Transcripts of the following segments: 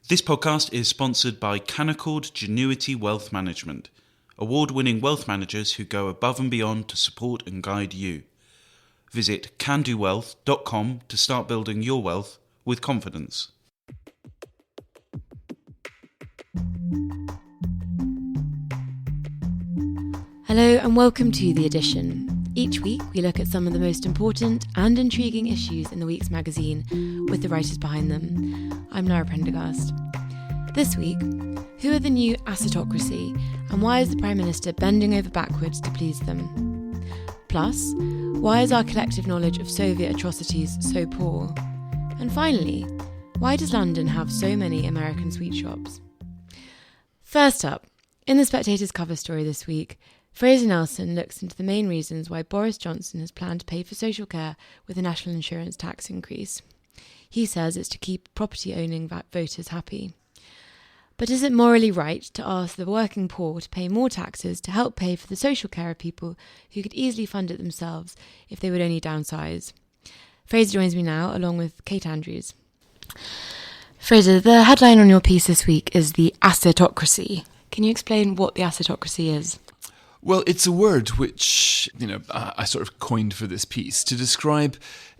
This podcast is sponsored by Canaccord Genuity Wealth Management, award-winning wealth managers who go above and beyond to support and guide you. Visit candowealth.com to start building your wealth with confidence. Hello and welcome to The Edition. Each week we look at some of the most important and intriguing issues in the week's magazine with the writers behind them. I'm Lara Prendergast. This week, who are the new assetocracy and why is the Prime Minister bending over backwards to please them? Plus, why is our collective knowledge of Soviet atrocities so poor? And finally, why does London have so many American sweet shops? First up, in The Spectator's cover story this week, Fraser Nelson looks into the main reasons why Boris Johnson has planned to pay for social care with a national insurance tax increase. He says it's to keep property-owning voters happy. But is it morally right to ask the working poor to pay more taxes to help pay for the social care of people who could easily fund it themselves if they would only downsize? Fraser joins me now, along with Kate Andrews. Fraser, the headline on your piece this week is the assetocracy. Can you explain what the assetocracy is? Well, it's a word which, I sort of coined for this piece to describe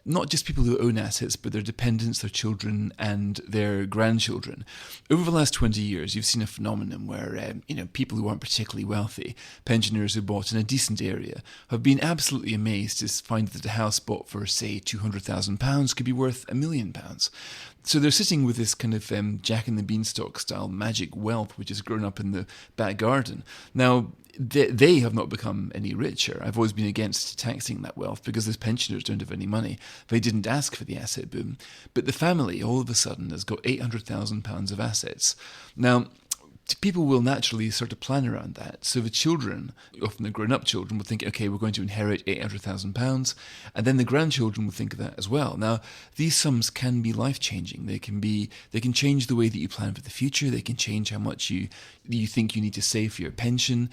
not just people who own assets, but their dependents, their children, and their grandchildren. Over the last 20 years, you've seen a phenomenon where, people who aren't particularly wealthy, pensioners who bought in a decent area, have been absolutely amazed to find that a house bought for, say, £200,000 could be worth £1 million. So they're sitting with this kind of Jack and the Beanstalk style magic wealth, which has grown up in the back garden. Now, they have not become any richer. I've always been against taxing that wealth because those pensioners don't have any money. They didn't ask for the asset boom. But the family, all of a sudden, has got £800,000 of assets. Now, people will naturally sort of plan around that. So the children, often the grown-up children, will think, okay, we're going to inherit £800,000, and then the grandchildren will think of that as well. Now, these sums can be life-changing. They can change the way that you plan for the future. They can change how much you think you need to save for your pension.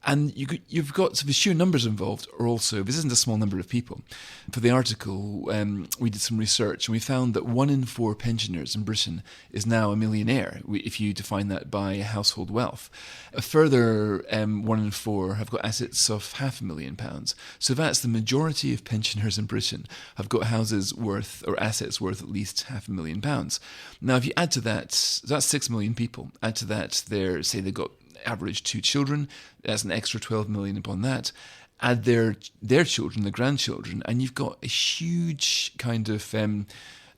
And you've got, so the sheer numbers involved are also, this isn't a small number of people. For the article, we did some research and we found that 1 in 4 pensioners in Britain is now a millionaire, if you define that by household wealth. A further 1 in 4 have got assets of £500,000. So that's the majority of pensioners in Britain have got houses worth, or assets worth at least £500,000. Now, if you add to that, that's 6 million people. Add to that, they've got average 2 children, that's an extra 12 million upon that. Add their children, the grandchildren, and you've got a huge kind of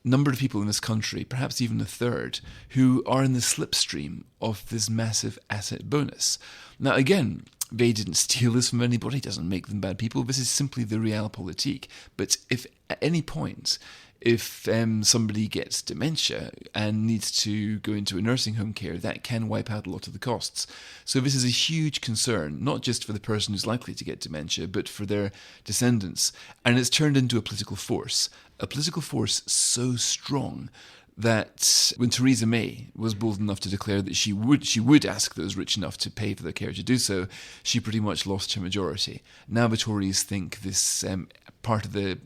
number of people in this country, perhaps even a third, who are in the slipstream of this massive asset bonus. Now, again, they didn't steal this from anybody, it doesn't make them bad people, this is simply the realpolitik. But if at any point, if somebody gets dementia and needs to go into a nursing home care, that can wipe out a lot of the costs. So this is a huge concern, not just for the person who's likely to get dementia, but for their descendants. And it's turned into a political force so strong that when Theresa May was bold enough to declare that she would ask those rich enough to pay for their care to do so, she pretty much lost her majority. Now the Tories think this part of the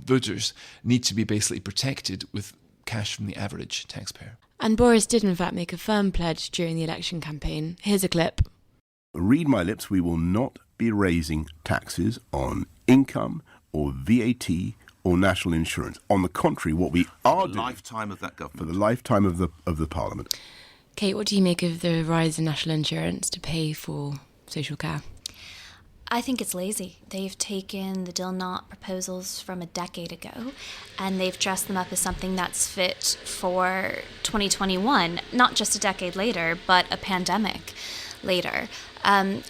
voters need to be basically protected with cash from the average taxpayer. And Boris did in fact make a firm pledge during the election campaign. Here's a clip. Read my lips, we will not be raising taxes on income or VAT or national insurance. On the contrary, what we are doing... For the lifetime of that government. For the lifetime of the Parliament. Kate, what do you make of the rise in national insurance to pay for social care? I think it's lazy. They've taken the Dill Knot proposals from a decade ago and they've dressed them up as something that's fit for 2021, not just a decade later, but a pandemic later. There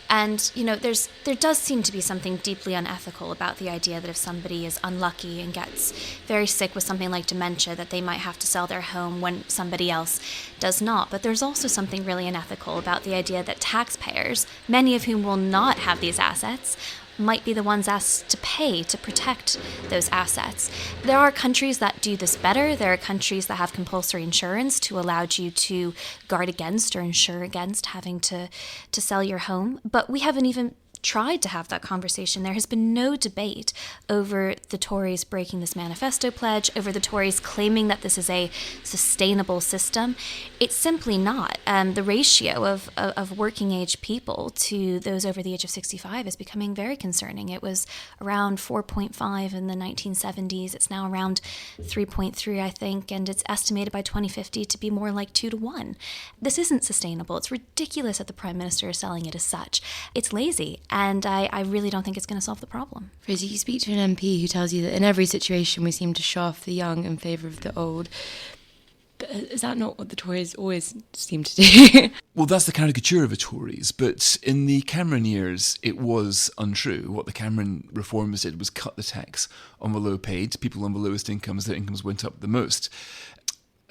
does seem to be something deeply unethical about the idea that if somebody is unlucky and gets very sick with something like dementia, that they might have to sell their home when somebody else does not. But there's also something really unethical about the idea that taxpayers, many of whom will not have these assets, might be the ones asked to pay to protect those assets. There are countries that do this better. There are countries that have compulsory insurance to allow you to guard against or insure against having to sell your home. But we have an even tried to have that conversation. There has been no debate over the Tories breaking this manifesto pledge, over the Tories claiming that this is a sustainable system. It's simply not. The ratio of working age people to those over the age of 65 is becoming very concerning. It was around 4.5 in the 1970s. It's now around 3.3, I think, and it's estimated by 2050 to be more like 2 to 1. This isn't sustainable. It's ridiculous that the Prime Minister is selling it as such. It's lazy, and I really don't think it's going to solve the problem. Fraser, you speak to an MP who tells you that in every situation we seem to shaft the young in favour of the old. But is that not what the Tories always seem to do? Well, that's the caricature of the Tories, but in the Cameron years, it was untrue. What the Cameron reforms did was cut the tax on the low paid. People on the lowest incomes, their incomes went up the most.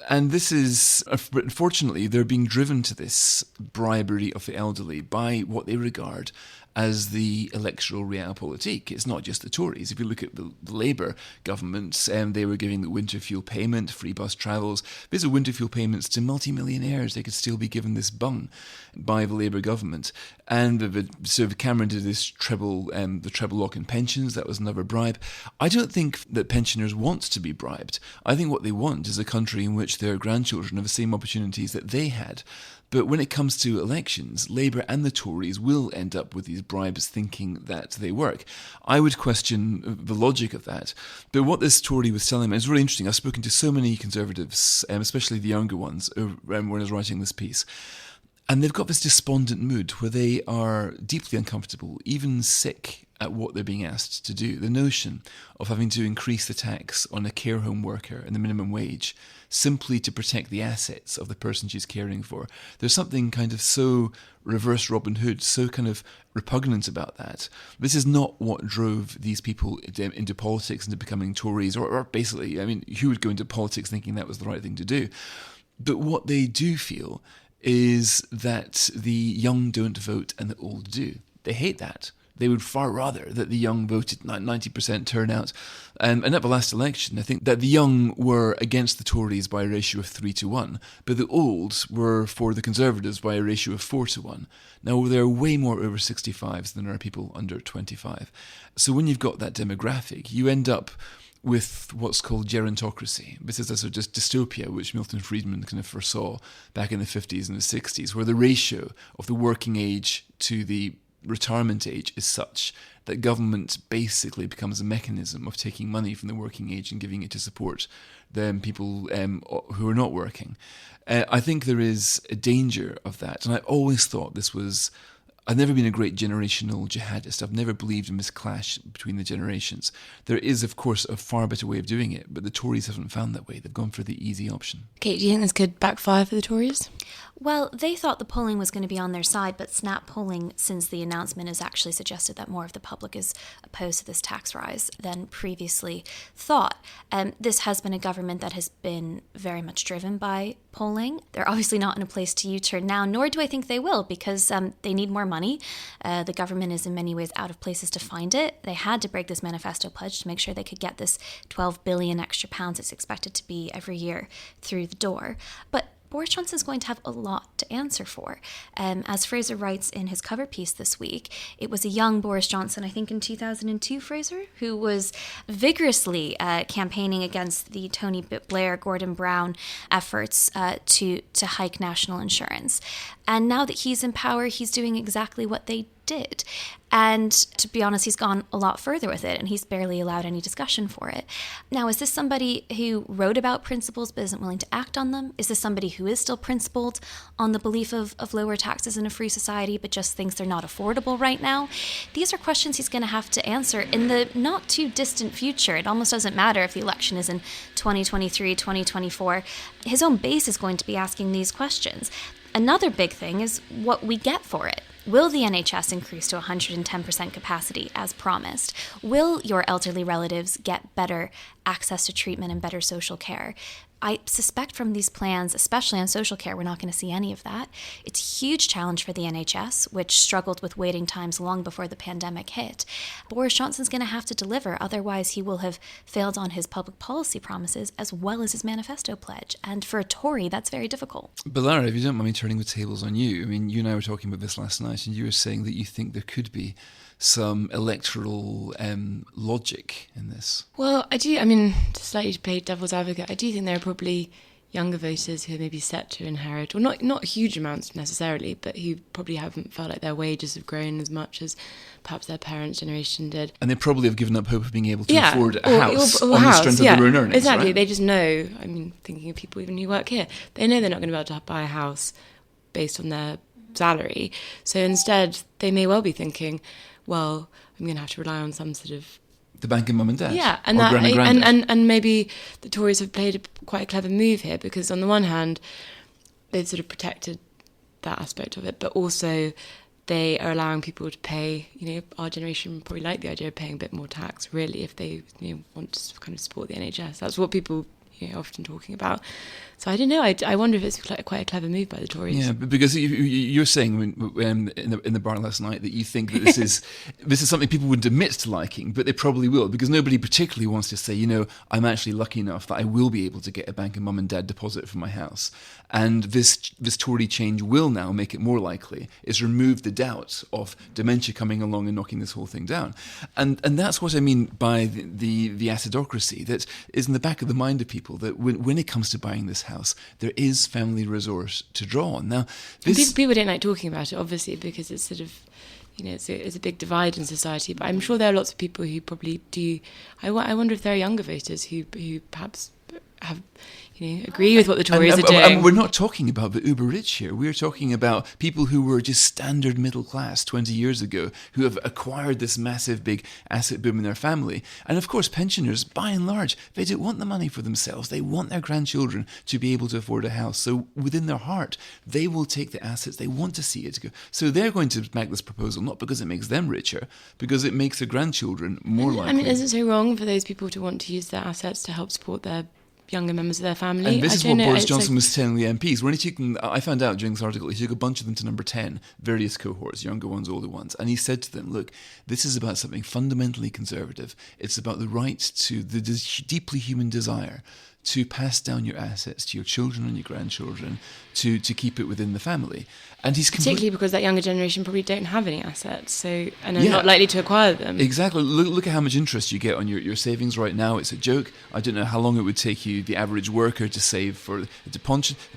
And this is, unfortunately, they're being driven to this bribery of the elderly by what they regard as the electoral realpolitik. It's not just the Tories. If you look at the Labour government, they were giving the winter fuel payment, free bus travels. These are winter fuel payments to multimillionaires. They could still be given this bung by the Labour government. And so Cameron did this the treble lock in pensions. That was another bribe. I don't think that pensioners want to be bribed. I think what they want is a country in which their grandchildren have the same opportunities that they had. But when it comes to elections, Labour and the Tories will end up with these bribes thinking that they work. I would question the logic of that. But what this Tory was telling me is really interesting. I've spoken to so many Conservatives, especially the younger ones, when I was writing this piece. And they've got this despondent mood where they are deeply uncomfortable, even sick at what they're being asked to do. The notion of having to increase the tax on a care home worker and the minimum wage simply to protect the assets of the person she's caring for. There's something kind of so reverse Robin Hood, so kind of repugnant about that. This is not what drove these people into politics, into becoming Tories, or basically, I mean, who would go into politics thinking that was the right thing to do? But what they do feel is that the young don't vote and the old do. They hate that. They would far rather that the young voted 90% turnout. And at the last election, I think that the young were against the Tories by a ratio of 3 to 1, but the old were for the Conservatives by a ratio of 4 to 1. Now, there are way more over 65s than there are people under 25. So when you've got that demographic, you end up with what's called gerontocracy. This is a sort of dystopia which Milton Friedman kind of foresaw back in the 50s and the 60s, where the ratio of the working age to the retirement age is such that government basically becomes a mechanism of taking money from the working age and giving it to support the people who are not working. I think there is a danger of that, and I always thought this was... I've never been a great generational jihadist. I've never believed in this clash between the generations. There is, of course, a far better way of doing it, but the Tories haven't found that way. They've gone for the easy option. Kate, do you think this could backfire for the Tories? Well, they thought the polling was going to be on their side, but Snap polling since the announcement has actually suggested that more of the public is opposed to this tax rise than previously thought. This has been a government that has been very much driven by polling. They're obviously not in a place to U-turn now, nor do I think they will, because they need more money. The government is in many ways out of places to find it. They had to break this manifesto pledge to make sure they could get this 12 billion extra pounds it's expected to be every year through the door. But Boris Johnson is going to have a lot to answer for. As Fraser writes in his cover piece this week, it was a young Boris Johnson, I think in 2002, Fraser, who was vigorously campaigning against the Tony Blair, Gordon Brown efforts to hike national insurance. And now that he's in power, he's doing exactly what they did. And to be honest, he's gone a lot further with it, and he's barely allowed any discussion for it. Now, is this somebody who wrote about principles but isn't willing to act on them? Is this somebody who is still principled on the belief of lower taxes in a free society but just thinks they're not affordable right now? These are questions he's going to have to answer in the not too distant future. It almost doesn't matter if the election is in 2023, 2024. His own base is going to be asking these questions. Another big thing is what we get for it. Will the NHS increase to 110% capacity as promised? Will your elderly relatives get better access to treatment and better social care? I suspect from these plans, especially on social care, we're not going to see any of that. It's a huge challenge for the NHS, which struggled with waiting times long before the pandemic hit. Boris Johnson's going to have to deliver, otherwise he will have failed on his public policy promises as well as his manifesto pledge. And for a Tory, that's very difficult. But Lara, if you don't mind me turning the tables on you, I mean, you and I were talking about this last night, and you were saying that you think there could be some electoral logic in this. Well, I do. I mean, to slightly play devil's advocate, I do think there are probably younger voters who are maybe set to inherit, or not huge amounts necessarily, but who probably haven't felt like their wages have grown as much as perhaps their parents' generation did. And they probably have given up hope of being able to afford a house or on the strength of their own earnings. Exactly. Right? They just know, I mean, thinking of people even who work here, they know they're not going to be able to buy a house based on their salary. So instead, they may well be thinking, well, I'm going to have to rely on some sort of... The bank and mum and dad. Yeah, and and maybe the Tories have played quite a clever move here, because on the one hand, they've sort of protected that aspect of it, but also they are allowing people to pay, our generation probably like the idea of paying a bit more tax, really, if they want to kind of support the NHS. That's what people often talking about. So I don't know. I wonder if it's quite a clever move by the Tories. Yeah, because you're saying in the bar last night that you think that this is something people wouldn't admit to liking, but they probably will, because nobody particularly wants to say, I'm actually lucky enough that I will be able to get a bank and mum and dad deposit for my house. And this Tory change will now make it more likely. It's removed the doubt of dementia coming along and knocking this whole thing down. And that's what I mean by the acidocracy that is in the back of the mind of people, that when it comes to buying this house, there is family resource to draw on. Now, people don't like talking about it, obviously, because it's sort of, it's a big divide in society. But I'm sure there are lots of people who probably do. I wonder if there are younger voters who perhaps have, agree with what the Tories are doing. And we're not talking about the uber rich here. We're talking about people who were just standard middle class 20 years ago, who have acquired this massive big asset boom in their family. And of course, pensioners, by and large, they don't want the money for themselves. They want their grandchildren to be able to afford a house. So within their heart, they will take the assets. They want to see it go. So they're going to make this proposal, not because it makes them richer, because it makes their grandchildren more likely. I mean, is it so wrong for those people to want to use their assets to help support their younger members of their family? And this is what Boris Johnson was telling the MPs. When he took them, I found out during this article, he took a bunch of them to number 10, various cohorts, younger ones, older ones, and he said to them, look, this is about something fundamentally conservative. It's about the right to the deeply human desire to pass down your assets to your children and your grandchildren, to keep it within the family. And he's particularly because that younger generation probably don't have any assets, and are not likely to acquire them. Exactly. Look at how much interest you get on your savings right now. It's a joke. I don't know how long it would take you, the average worker, to save for the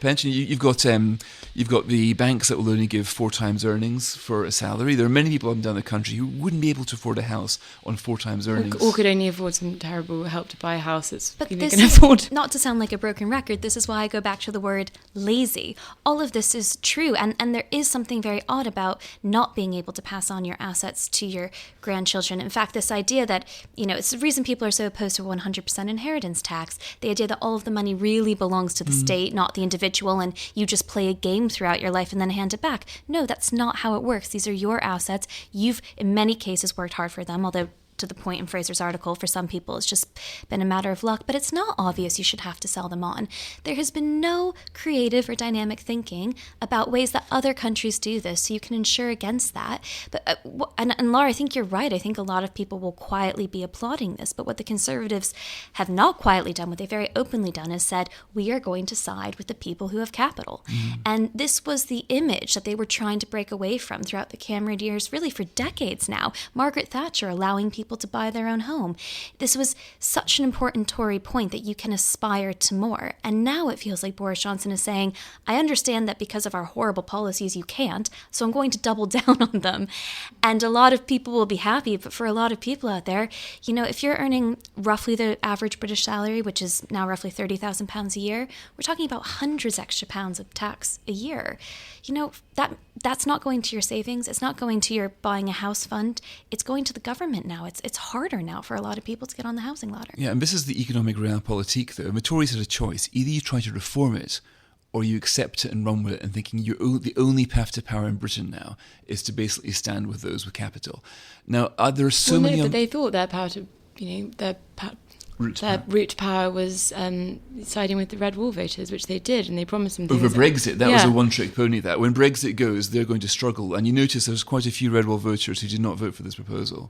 pension. You've got the banks that will only give 4 times earnings for a salary. There are many people up and down the country who wouldn't be able to afford a house on 4 times earnings, or could only afford some terrible help to buy a house that's but this can afford. Not to sound like a broken record, this is why I go back to the word lazy. All of this is true, and there is something very odd about not being able to pass on your assets to your grandchildren. In fact, this idea that, it's the reason people are so opposed to 100% inheritance tax, the idea that all of the money really belongs to the state, not the individual, and you just play a game throughout your life and then hand it back. No, that's not how it works. These are your assets. You've, in many cases, worked hard for them, although to the point in Fraser's article, for some people it's just been a matter of luck, but it's not obvious you should have to sell them on. There has been no creative or dynamic thinking about ways that other countries do this, so you can ensure against that. But and Laura, I think you're right. I think a lot of people will quietly be applauding this, but what the Conservatives have not quietly done, what they've very openly done, is said, we are going to side with the people who have capital. And this was the image that they were trying to break away from throughout the Cameron years, really for decades now. Margaret Thatcher allowing people to buy their own home. This was such an important Tory point that you can aspire to more. And now it feels like Boris Johnson is saying, I understand that because of our horrible policies you can't, so I'm going to double down on them. And a lot of people will be happy, but for a lot of people out there, if you're earning roughly the average British salary, which is now roughly £30,000 a year, we're talking about hundreds extra pounds of tax a year. That's not going to your savings. It's not going to your buying a house fund. It's going to the government now. It's harder now for a lot of people to get on the housing ladder. Yeah, and this is the economic realpolitik, though. The Tories had a choice. Either you try to reform it, or you accept it and run with it, and thinking the only path to power in Britain now is to basically stand with those with capital. Now, there are so many... but they thought their power to, route to power was siding with the Red Wall voters, which they did, and they promised them things. Over Brexit, that was a one-trick pony. That when Brexit goes, they're going to struggle. And you notice there's quite a few Red Wall voters who did not vote for this proposal.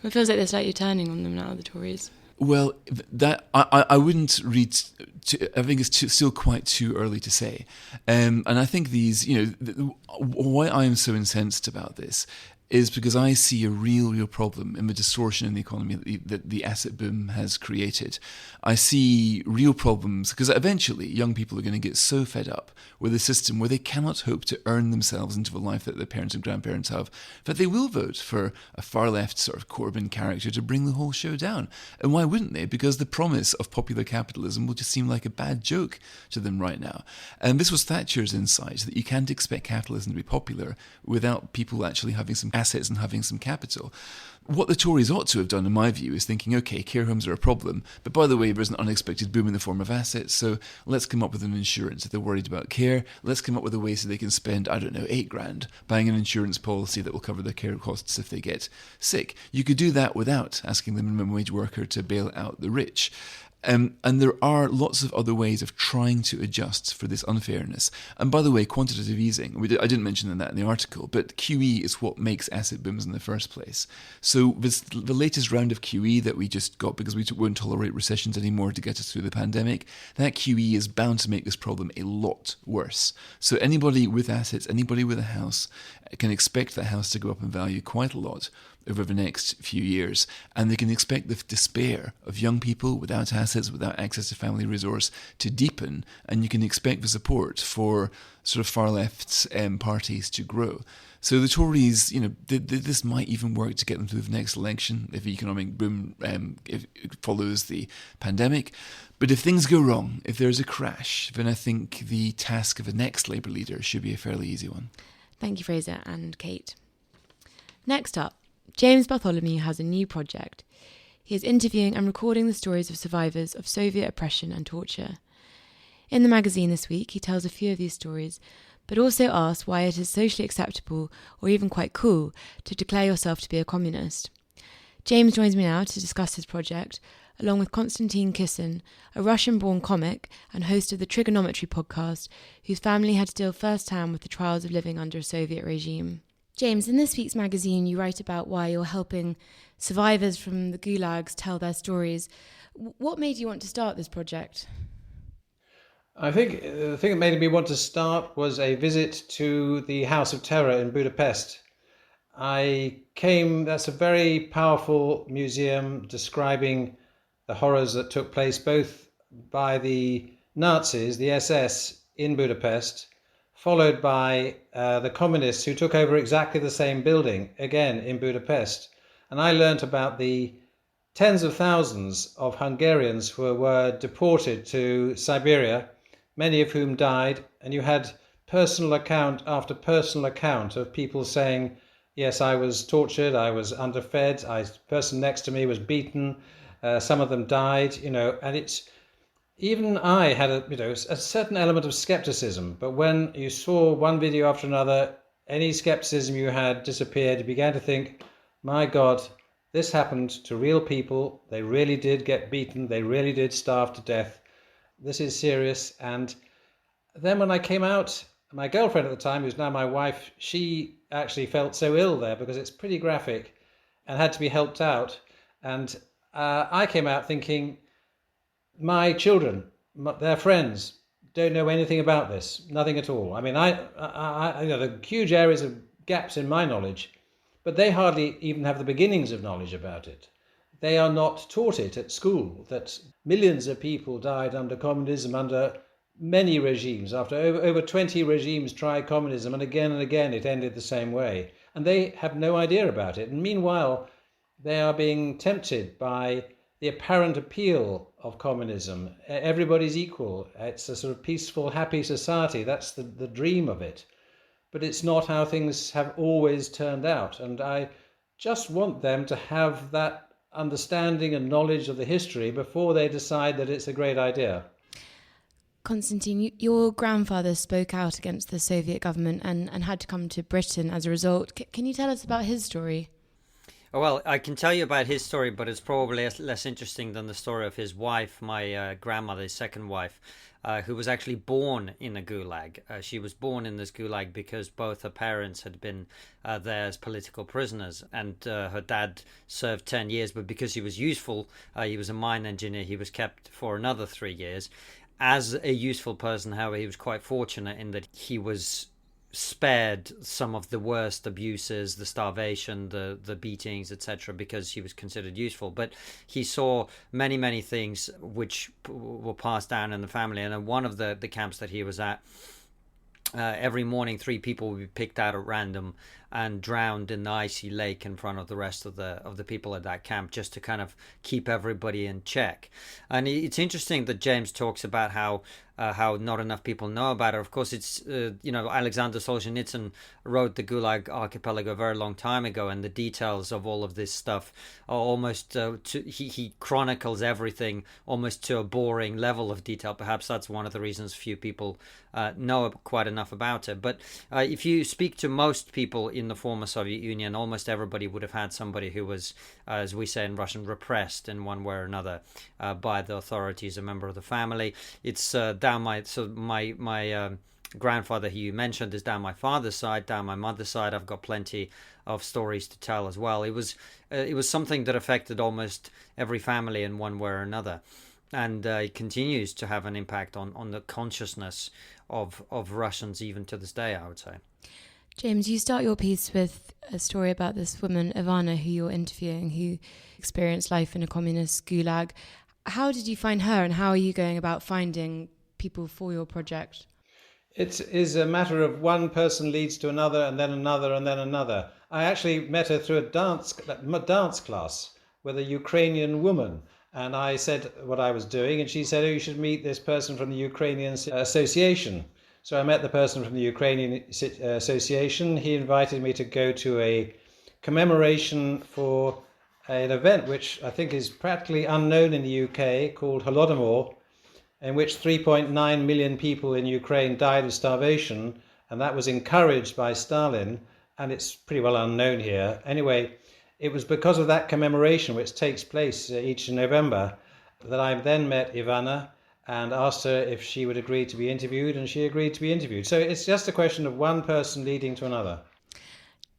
It feels like they're slightly turning on them now, the Tories. Well, that I wouldn't read. I think it's still quite too early to say, and I think these, why I am so incensed about this is because I see a real problem in the distortion in the economy that the asset boom has created. I see real problems because eventually young people are going to get so fed up with a system where they cannot hope to earn themselves into the life that their parents and grandparents have, that they will vote for a far-left sort of Corbyn character to bring the whole show down. And why wouldn't they? Because the promise of popular capitalism will just seem like a bad joke to them right now. And this was Thatcher's insight, that you can't expect capitalism to be popular without people actually having some assets and having some capital. What the Tories ought to have done, in my view, is thinking, okay, care homes are a problem, but by the way, there's an unexpected boom in the form of assets, so let's come up with an insurance. If they're worried about care, let's come up with a way so they can spend, $8,000 buying an insurance policy that will cover their care costs if they get sick. You could do that without asking the minimum wage worker to bail out the rich. And there are lots of other ways of trying to adjust for this unfairness. And by the way, quantitative easing, I didn't mention that in the article, but QE is what makes asset booms in the first place. So the latest round of QE that we just got, because we won't tolerate recessions anymore to get us through the pandemic, that QE is bound to make this problem a lot worse. So anybody with assets, anybody with a house, can expect that house to go up in value quite a lot over the next few years, and they can expect the despair of young people without assets, without access to family resource to deepen, and you can expect the support for sort of far-left parties to grow. So the Tories, this might even work to get them through the next election if the economic boom if it follows the pandemic. But if things go wrong, if there's a crash, then I think the task of the next Labour leader should be a fairly easy one. Thank you, Fraser and Kate. Next up, James Bartholomew has a new project. He is interviewing and recording the stories of survivors of Soviet oppression and torture. In the magazine this week, he tells a few of these stories, but also asks why it is socially acceptable or even quite cool to declare yourself to be a communist. James joins me now to discuss his project, along with Konstantin Kissin, a Russian-born comic and host of the Trigonometry podcast, whose family had to deal firsthand with the trials of living under a Soviet regime. James, in this week's magazine, you write about why you're helping survivors from the gulags tell their stories. What made you want to start this project? I think the thing that made me want to start was a visit to the House of Terror in Budapest. That's a very powerful museum describing the horrors that took place both by the Nazis, the SS, in Budapest, followed by the communists who took over exactly the same building, again in Budapest. And I learnt about the tens of thousands of Hungarians who were deported to Siberia, many of whom died, and you had personal account after personal account of people saying, yes, I was tortured, I was underfed, the person next to me was beaten, some of them died, and it's, even I had a certain element of skepticism, but when you saw one video after another, any skepticism you had disappeared. You began to think, my God, this happened to real people. They really did get beaten. They really did starve to death. This is serious. And then when I came out, my girlfriend at the time, who's now my wife, she actually felt so ill there because it's pretty graphic and had to be helped out. And I came out thinking, my children, their friends, don't know anything about this, nothing at all. I mean, there are huge areas of gaps in my knowledge, but they hardly even have the beginnings of knowledge about it. They are not taught it at school, that millions of people died under communism, under many regimes. After over 20 regimes tried communism, and again it ended the same way. And they have no idea about it. And meanwhile, they are being tempted by the apparent appeal of communism. Everybody's equal. It's a sort of peaceful, happy society. That's the dream of it. But it's not how things have always turned out. And I just want them to have that understanding and knowledge of the history before they decide that it's a great idea. Konstantin, your grandfather spoke out against the Soviet government and had to come to Britain as a result. Can you tell us about his story? Well, I can tell you about his story, but it's probably less interesting than the story of his wife, my grandmother, his second wife, who was actually born in a gulag. She was born in this gulag because both her parents had been there as political prisoners, and her dad served 10 years, but because he was useful, he was a mine engineer, he was kept for another 3 years. As a useful person, however, he was quite fortunate in that he was spared some of the worst abuses, the starvation, the beatings, etc., because he was considered useful. But he saw many things which were passed down in the family. And in one of the camps that he was at, every morning 3 people would be picked out at random and drowned in the icy lake in front of the rest of the people at that camp, just to kind of keep everybody in check. And it's interesting that James talks about how not enough people know about it. Of course, it's Alexander Solzhenitsyn wrote the Gulag Archipelago a very long time ago, and the details of all of this stuff are almost he chronicles everything almost to a boring level of detail. Perhaps that's one of the reasons few people know quite enough about it. But if you speak to most people in the former Soviet Union, almost everybody would have had somebody who was, as we say in Russian, repressed in one way or another by the authorities, a member of the family. It's down my grandfather, who you mentioned, is down my father's side. Down my mother's side, I've got plenty of stories to tell as well. It was something that affected almost every family in one way or another, and it continues to have an impact on the consciousness of Russians even to this day, I would say. James, you start your piece with a story about this woman, Ivana, who you're interviewing, who experienced life in a communist gulag. How did you find her, and how are you going about finding people for your project? It is a matter of one person leads to another, and then another, and then another. I actually met her through a dance class with a Ukrainian woman, and I said what I was doing, and she said, "Oh, you should meet this person from the Ukrainian Association." So I met the person from the Ukrainian Association. He invited me to go to a commemoration for an event which I think is practically unknown in the UK, called Holodomor, in which 3.9 million people in Ukraine died of starvation, and that was encouraged by Stalin, and it's pretty well unknown here. Anyway, it was because of that commemoration, which takes place each November, that I then met Ivana and asked her if she would agree to be interviewed, and she agreed to be interviewed. So it's just a question of one person leading to another.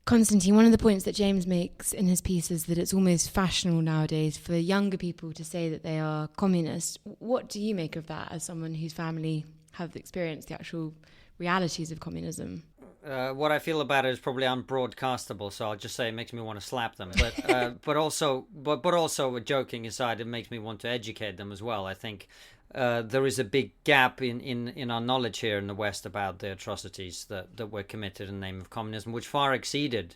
Constantine, one of the points that James makes in his piece is that it's almost fashionable nowadays for younger people to say that they are communist. What do you make of that as someone whose family have experienced the actual realities of communism? What I feel about it is probably unbroadcastable, so I'll just say it makes me want to slap them. But also joking aside, it makes me want to educate them as well. I think there is a big gap in our knowledge here in the West about the atrocities that were committed in the name of communism, which far exceeded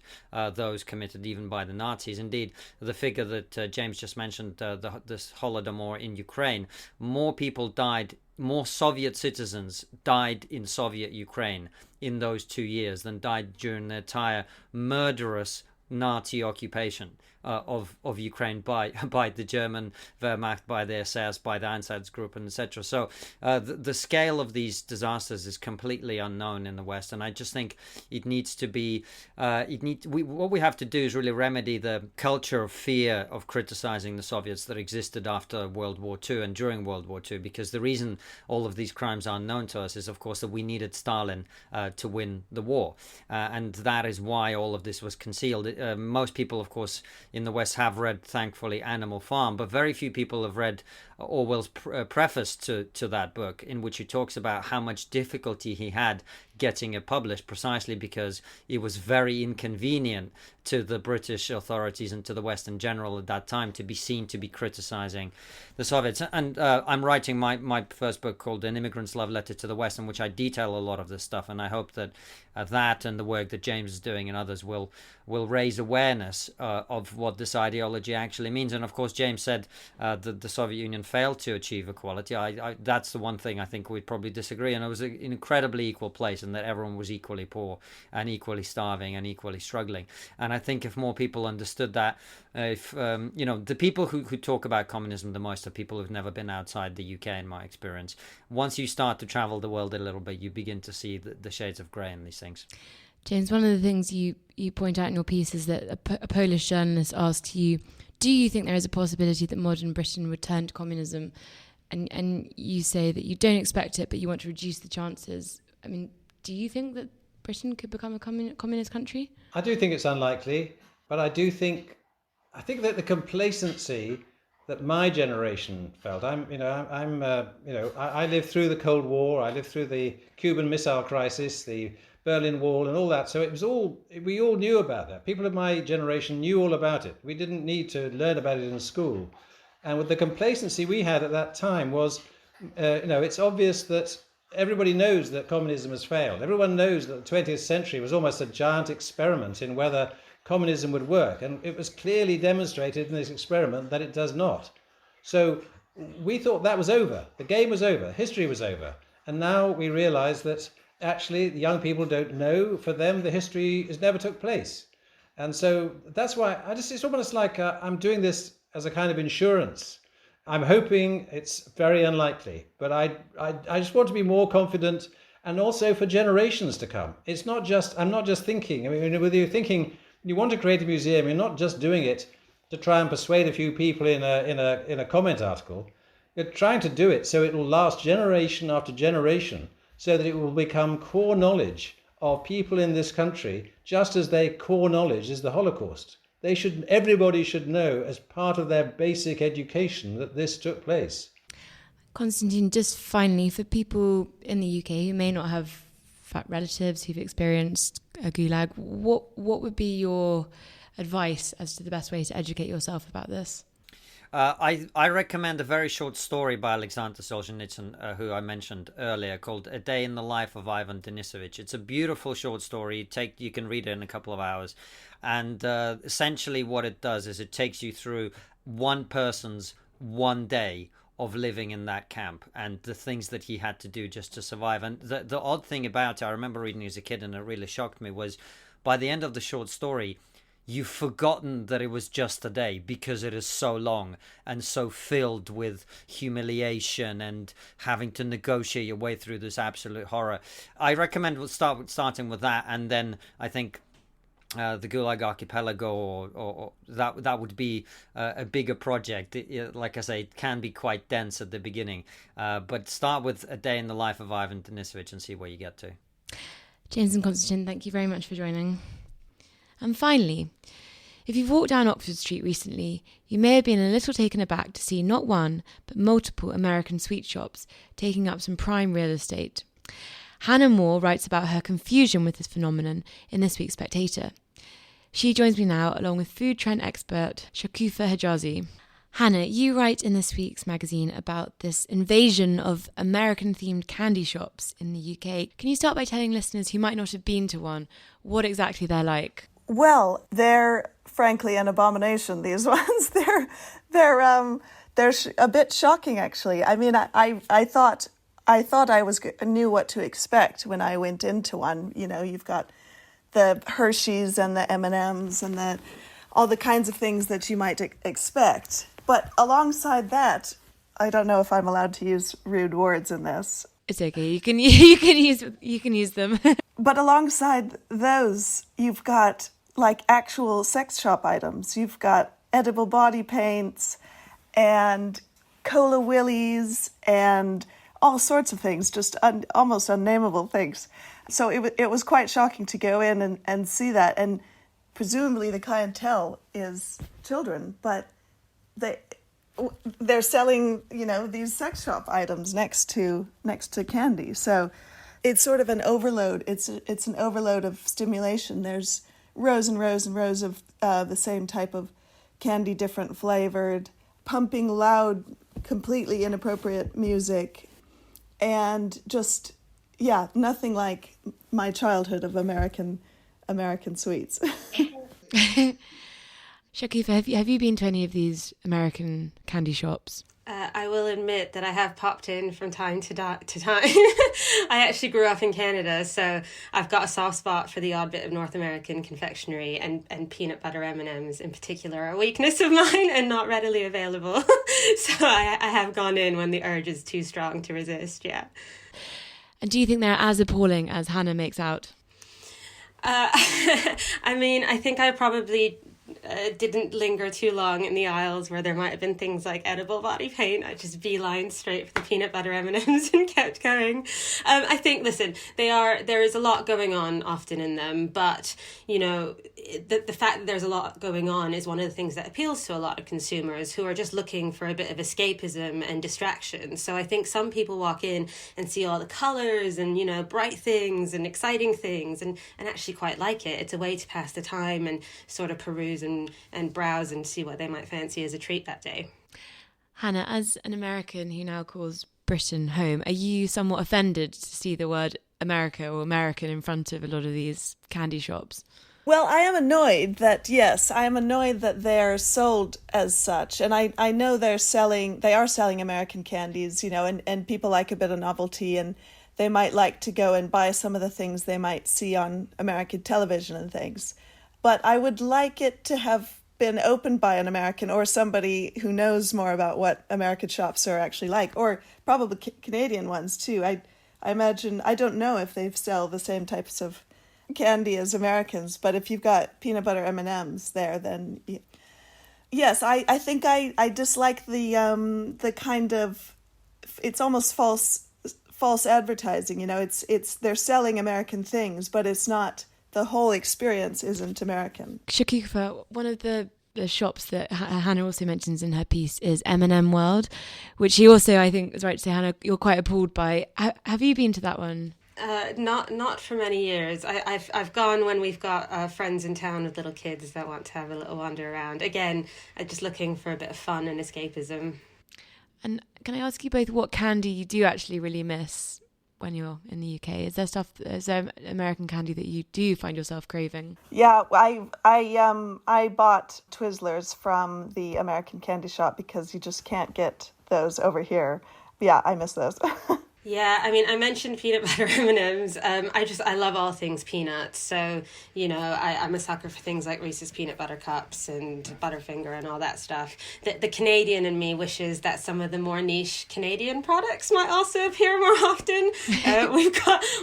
those committed even by the Nazis. Indeed, the figure that James just mentioned, this Holodomor in Ukraine, more people died, more Soviet citizens died in Soviet Ukraine in those 2 years than died during the entire murderous Nazi occupation of Ukraine by the German Wehrmacht, by the SS, by the Einsatzgruppen, and etc. So the scale of these disasters is completely unknown in the West, and I just think it needs to be. What we have to do is really remedy the culture of fear of criticizing the Soviets that existed after World War II and during World War II, because the reason all of these crimes are unknown to us is, of course, that we needed Stalin to win the war, and that is why all of this was concealed. Most people, of course, in the West have read, thankfully, Animal Farm, but very few people have read Orwell's preface to that book, in which he talks about how much difficulty he had getting it published, precisely because it was very inconvenient to the British authorities and to the West in general at that time to be seen to be criticizing the Soviets. And I'm writing my first book called An Immigrant's Love Letter to the West, in which I detail a lot of this stuff, and I hope that that and the work that James is doing and others will raise awareness of what this ideology actually means. And of course, James said that the Soviet Union failed to achieve equality. That's the one thing I think we'd probably disagree, and it was an incredibly equal place, and that everyone was equally poor and equally starving and equally struggling. And I think if more people understood that, if the people who talk about communism the most are people who've never been outside the UK, in my experience. Once you start to travel the world a little bit, you begin to see the shades of grey in these things. James, one of the things you point out in your piece is that a Polish journalist asked you, do you think there is a possibility that modern Britain would turn to communism? And you say that you don't expect it, but you want to reduce the chances. I mean, do you think that Britain could become a communist country? I do think it's unlikely, but I think that the complacency that my generation felt. I lived through the Cold War. I lived through the Cuban Missile Crisis, the Berlin Wall, and all that. So we all knew about that. People of my generation knew all about it. We didn't need to learn about it in school. And with the complacency we had at that time was, it's obvious that everybody knows that communism has failed. Everyone knows that the 20th century was almost a giant experiment in whether communism would work. And it was clearly demonstrated in this experiment that it does not. So we thought that was over. The game was over. History was over. And now we realize that actually the young people don't know. For them, the history never took place. And so that's why it's almost like I'm doing this as a kind of insurance. I'm hoping it's very unlikely, but I just want to be more confident, and also for generations to come. I'm not just thinking. I mean, whether you're thinking you want to create a museum, you're not just doing it to try and persuade a few people in a comment article. You're trying to do it so it will last generation after generation, so that it will become core knowledge of people in this country, just as their core knowledge is the Holocaust. Everybody should know as part of their basic education that this took place. Konstantin, just finally, for people in the UK who may not have relatives who've experienced a gulag, what would be your advice as to the best way to educate yourself about this? I recommend a very short story by Alexander Solzhenitsyn, who I mentioned earlier, called A Day in the Life of Ivan Denisovich. It's a beautiful short story. You can read it in a couple of hours. And essentially what it does is it takes you through one person's one day of living in that camp and the things that he had to do just to survive. And the odd thing about it, I remember reading it as a kid and it really shocked me, was by the end of the short story, you've forgotten that it was just a day because it is so long and so filled with humiliation and having to negotiate your way through this absolute horror. I recommend we'll starting with that, and then I think the Gulag Archipelago or that would be a bigger project. Like I say, it can be quite dense at the beginning, but start with A Day in the Life of Ivan Denisovich and see where you get to. James and Konstantin, thank you very much for joining. And finally, if you've walked down Oxford Street recently, you may have been a little taken aback to see not one, but multiple American sweet shops taking up some prime real estate. Hannah Moore writes about her confusion with this phenomenon in this week's Spectator. She joins me now along with food trend expert Shakufa Hijazi. Hannah, you write in this week's magazine about this invasion of American-themed candy shops in the UK. Can you start by telling listeners who might not have been to one what exactly they're like? Well, they're frankly an abomination, these ones. They're a bit shocking, actually. I mean, I thought I knew what to expect when I went into one. You know, you've got the Hershey's and the M&Ms and all the kinds of things that you might expect. But alongside that, I don't know if I'm allowed to use rude words in this. It's okay. You can use them. But alongside those, you've got like actual sex shop items. You've got edible body paints and Cola Willies and all sorts of things, just almost unnameable things. So it was quite shocking to go in and see that. And presumably the clientele is children, but they're selling, these sex shop items next to candy. So it's sort of an overload. It's an overload of stimulation. There's rows and rows and rows of the same type of candy, different flavored, pumping loud, completely inappropriate music, and just, nothing like my childhood of American sweets. Shakufa, have you been to any of these American candy shops? I will admit that I have popped in from time to time. I actually grew up in Canada, so I've got a soft spot for the odd bit of North American confectionery, and peanut butter M&Ms in particular are a weakness of mine and not readily available. So I have gone in when the urge is too strong to resist, yeah. And do you think they're as appalling as Hannah makes out? I mean, I think I probably didn't linger too long in the aisles where there might have been things like edible body paint. I just beelined straight for the peanut butter M&Ms and kept going. I think, listen, there is a lot going on often in them, but, you know, the fact that there's a lot going on is one of the things that appeals to a lot of consumers who are just looking for a bit of escapism and distraction. So I think some people walk in and see all the colours and, you know, bright things and exciting things and actually quite like it. It's a way to pass the time and sort of peruse and browse and see what they might fancy as a treat that day. Hannah, as an American who now calls Britain home, are you somewhat offended to see the word America or American in front of a lot of these candy shops? Well, I am annoyed that they're sold as such. And I know they are selling American candies, you know, and people like a bit of novelty, and they might like to go and buy some of the things they might see on American television and things. But I would like it to have been opened by an American or somebody who knows more about what American shops are actually like, or probably Canadian ones too. I imagine, I don't know if they sell the same types of candy as Americans, but if you've got peanut butter M&Ms there, then yes, I think I dislike the kind of, it's almost false advertising, you know. It's they're selling American things, but it's not, the whole experience isn't American. Shakufa, one of the shops that Hannah also mentions in her piece is M&M World, which she also, I think, is right to say, Hannah, you're quite appalled by. Have you been to that one? Not for many years. I've gone when we've got friends in town with little kids that want to have a little wander around. Again, just looking for a bit of fun and escapism. And can I ask you both what candy you do actually really miss when you're in the UK? Is there American candy that you do find yourself craving? Yeah, I bought Twizzlers from the American candy shop because you just can't get those over here. Yeah, I miss those. Yeah, I mean, I mentioned peanut butter M&Ms. I love all things peanuts. So, you know, I'm a sucker for things like Reese's Peanut Butter Cups and Butterfinger and all that stuff. The Canadian in me wishes that some of the more niche Canadian products might also appear more often.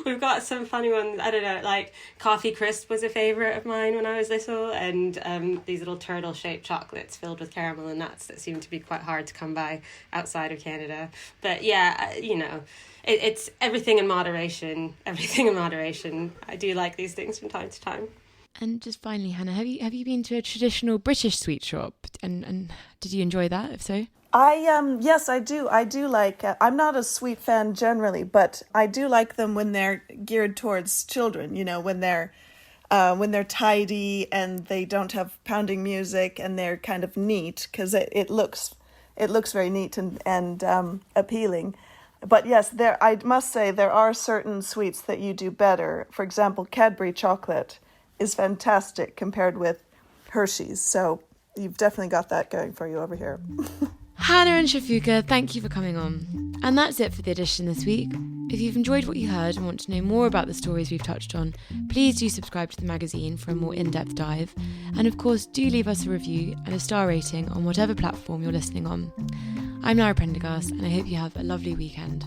We've got some funny ones. I don't know, like Coffee Crisp was a favourite of mine when I was little, and these little turtle-shaped chocolates filled with caramel and nuts that seem to be quite hard to come by outside of Canada. But yeah, you know, it's everything in moderation. I do like these things from time to time. And just finally, Hannah, have you been to a traditional British sweet shop? And did you enjoy that, if so? Yes, I do. I do like, I'm not a sweet fan generally, but I do like them when they're geared towards children, you know, when they're tidy and they don't have pounding music and they're kind of neat, because it looks very neat and appealing. But yes, I must say there are certain sweets that you do better. For example, Cadbury chocolate is fantastic compared with Hershey's. So you've definitely got that going for you over here. Hannah and Shafuka, thank you for coming on. And that's it for the edition this week. If you've enjoyed what you heard and want to know more about the stories we've touched on, please do subscribe to the magazine for a more in-depth dive. And of course, do leave us a review and a star rating on whatever platform you're listening on. I'm Lara Prendergast, and I hope you have a lovely weekend.